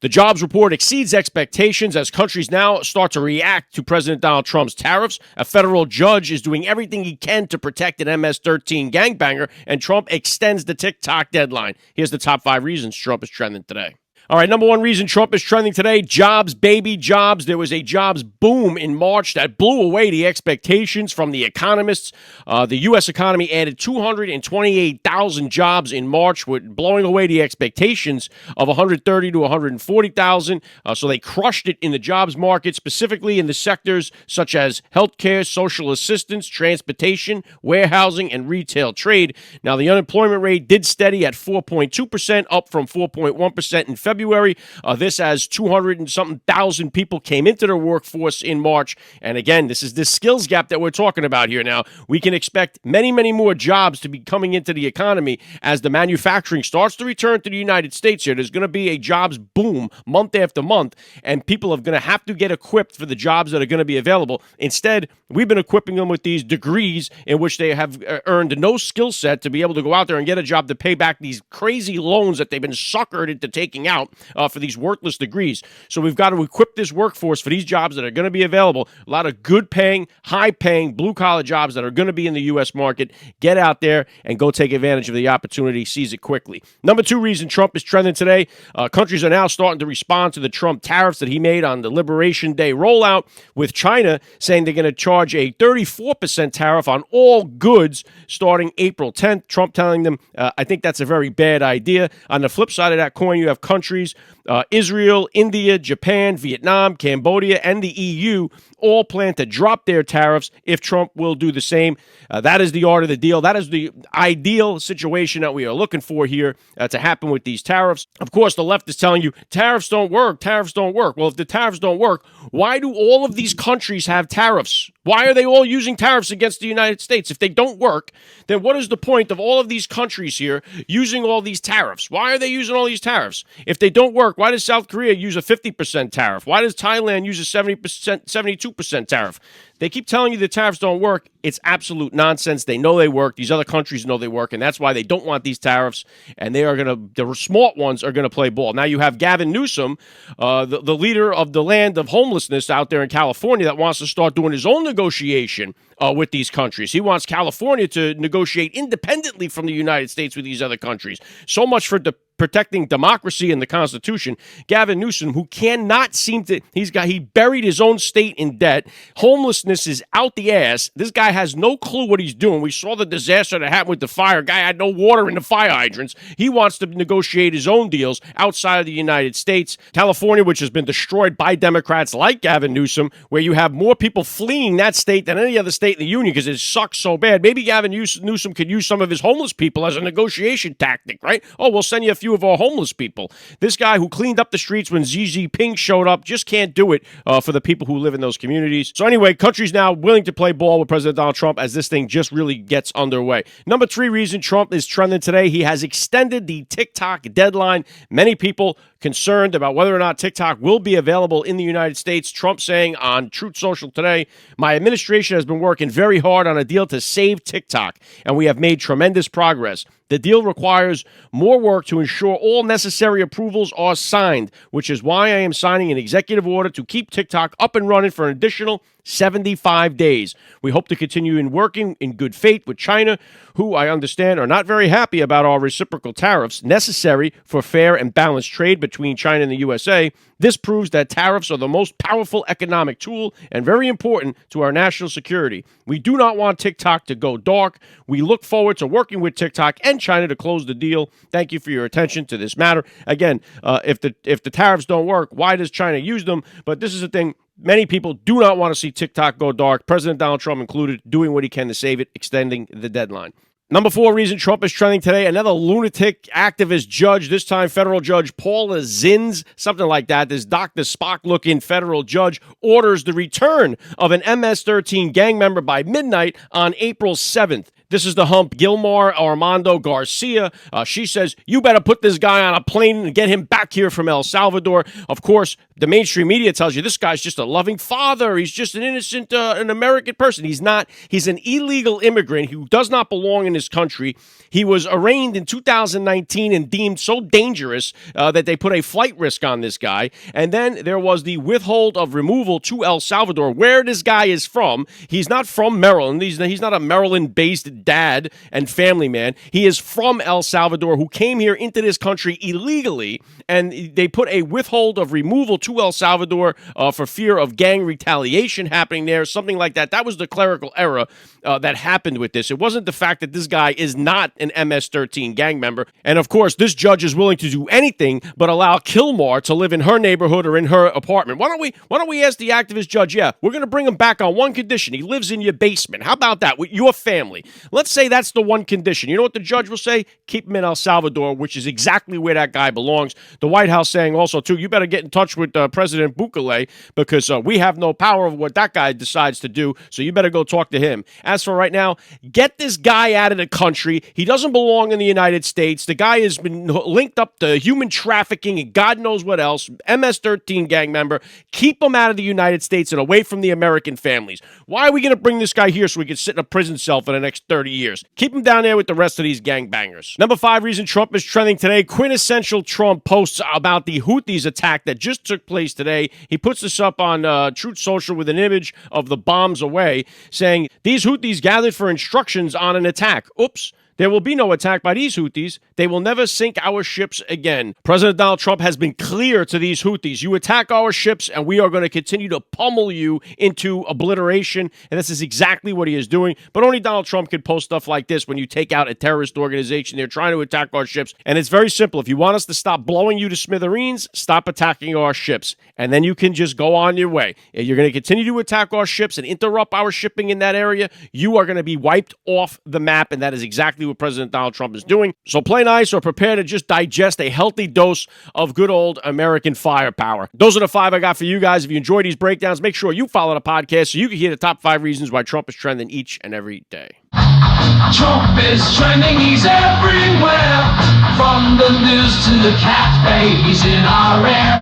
The jobs report exceeds expectations as countries now start to react to President Donald Trump's tariffs. A federal judge is doing everything he can to protect an MS-13 gangbanger, and Trump extends the TikTok deadline. Here's the top 5 reasons Trump is trending today. All right, number 1 reason Trump is trending today, jobs, baby, jobs. There was a jobs boom in March that blew away the expectations from the economists. The U.S. economy added 228,000 jobs in March, blowing away the expectations of 130 to 140,000. So they crushed it in the jobs market, specifically in the sectors such as healthcare, social assistance, transportation, warehousing, and retail trade. Now, the unemployment rate did steady at 4.2%, up from 4.1% in February. This as 200 and something thousand people came into the workforce in March. And again, this is the skills gap that we're talking about here now. We can expect many, many more jobs to be coming into the economy as the manufacturing starts to return to the United States here. There's going to be a jobs boom month after month, and people are going to have to get equipped for the jobs that are going to be available. Instead, we've been equipping them with these degrees in which they have earned no skill set to be able to go out there and get a job to pay back these crazy loans that they've been suckered into taking out for these worthless degrees. So we've got to equip this workforce for these jobs that are going to be available. A lot of good paying, high paying, blue collar jobs that are going to be in the U.S. market. Get out there and go take advantage of the opportunity. Seize it quickly. Number 2 reason Trump is trending today. Countries are now starting to respond to the Trump tariffs that he made on the Liberation Day rollout, with China saying they're going to charge a 34% tariff on all goods starting April 10th. Trump telling them, I think that's a very bad idea. On the flip side of that coin, you have countries Israel, India, Japan, Vietnam, Cambodia, and the EU all plan to drop their tariffs if Trump will do the same. That is the art of the deal. That is the ideal situation that we are looking for here to happen with these tariffs. Of course, the left is telling you tariffs don't work. Tariffs don't work. Well, if the tariffs don't work, why do all of these countries have tariffs? Why are they all using tariffs against the United States? If they don't work, then what is the point of all of these countries here using all these tariffs? Why are they using all these tariffs? If they don't work, why does South Korea use a 50% tariff? Why does Thailand use a 70%, 72% tariff? They keep telling you the tariffs don't work. It's absolute nonsense. They know they work. These other countries know they work, and that's why they don't want these tariffs. And the smart ones are going to play ball. Now you have Gavin Newsom, the leader of the land of homelessness out there in California, that wants to start doing his own negotiation with these countries. He wants California to negotiate independently from the United States with these other countries. So much for protecting democracy and the Constitution. Gavin Newsom, who cannot seem to, he buried his own state in debt. Homelessness is out the ass. This guy has no clue what he's doing. We saw the disaster that happened with the fire. Guy had no water in the fire hydrants. He wants to negotiate his own deals outside of the United States. California, which has been destroyed by Democrats like Gavin Newsom, where you have more people fleeing that state than any other state in the union because it sucks so bad. Maybe Gavin Newsom could use some of his homeless people as a negotiation tactic, right? Oh, we'll send you a few of our homeless people. This guy who cleaned up the streets when Xi Jinping showed up just can't do it for the people who live in those communities. So anyway, countries now willing to play ball with President Donald Trump as this thing just really gets underway. Number 3 reason Trump is trending today, he has extended the TikTok deadline. Many people concerned about whether or not TikTok will be available in the United States. Trump saying on Truth Social today, my administration has been working very hard on a deal to save TikTok, and we have made tremendous progress. The deal requires more work to ensure all necessary approvals are signed, which is why I am signing an executive order to keep TikTok up and running for an additional 75 days. We hope to continue in working in good faith with China, who I understand are not very happy about our reciprocal tariffs necessary for fair and balanced trade between China and the USA. This proves that tariffs are the most powerful economic tool and very important to our national security. We do not want TikTok to go dark. We look forward to working with TikTok and China to close the deal. Thank you for your attention to this matter. Again, if the tariffs don't work, why does China use them? But this is the thing. Many people do not want to see TikTok go dark, President Donald Trump included, doing what he can to save it, extending the deadline. Number 4 reason Trump is trending today, another lunatic activist judge, this time federal judge Paula Zins, something like that. This Dr. Spock-looking federal judge orders the return of an MS-13 gang member by midnight on April 7th. This is the hump, Gilmar Armando Garcia. She says, you better put this guy on a plane and get him back here from El Salvador. Of course, the mainstream media tells you this guy's just a loving father. He's just an innocent, an American person. He's not. He's an illegal immigrant who does not belong in this country. He was arraigned in 2019 and deemed so dangerous that they put a flight risk on this guy. And then there was the withhold of removal to El Salvador, where this guy is from. He's not from Maryland. He's not a Maryland-based dad and family man. He is from El Salvador, who came here into this country illegally, and they put a withhold of removal to El Salvador for fear of gang retaliation happening there, something like that. That was the clerical error that happened with this. It wasn't the fact that this guy is not an MS-13 gang member. And of course, this judge is willing to do anything but allow Gilmar to live in her neighborhood or in her apartment. Why don't we ask the activist judge, yeah, we're going to bring him back on one condition. He lives in your basement. How about that? With your family. Let's say that's the one condition. You know what the judge will say? Keep him in El Salvador, which is exactly where that guy belongs. The White House saying also, too, you better get in touch with President Bukele because we have no power over what that guy decides to do, so you better go talk to him. As for right now, get this guy out of the country. He doesn't belong in the United States. The guy has been linked up to human trafficking and God knows what else. MS-13 gang member. Keep him out of the United States and away from the American families. Why are we going to bring this guy here so he can sit in a prison cell for the next 30 years? Keep him down there with the rest of these gangbangers. Number 5 reason Trump is trending today. Quintessential Trump posts about the Houthis attack that just took place today. He puts this up on Truth Social with an image of the bombs away, saying, these Houthis gathered for instructions on an attack. Oops. There will be no attack by these Houthis. They will never sink our ships again. President Donald Trump has been clear to these Houthis. You attack our ships, and we are going to continue to pummel you into obliteration. And this is exactly what he is doing. But only Donald Trump could post stuff like this when you take out a terrorist organization. They're trying to attack our ships. And it's very simple. If you want us to stop blowing you to smithereens, stop attacking our ships. And then you can just go on your way. If you're going to continue to attack our ships and interrupt our shipping in that area, you are going to be wiped off the map. And that is exactly what President Donald Trump is doing. So play nice or prepare to just digest a healthy dose of good old American firepower. Those are the 5 I got for you guys. If you enjoy these breakdowns, make sure you follow the podcast so you can hear the top 5 reasons why Trump is trending each and every day. Trump is trending, he's everywhere. From the news to the cat babies in our air.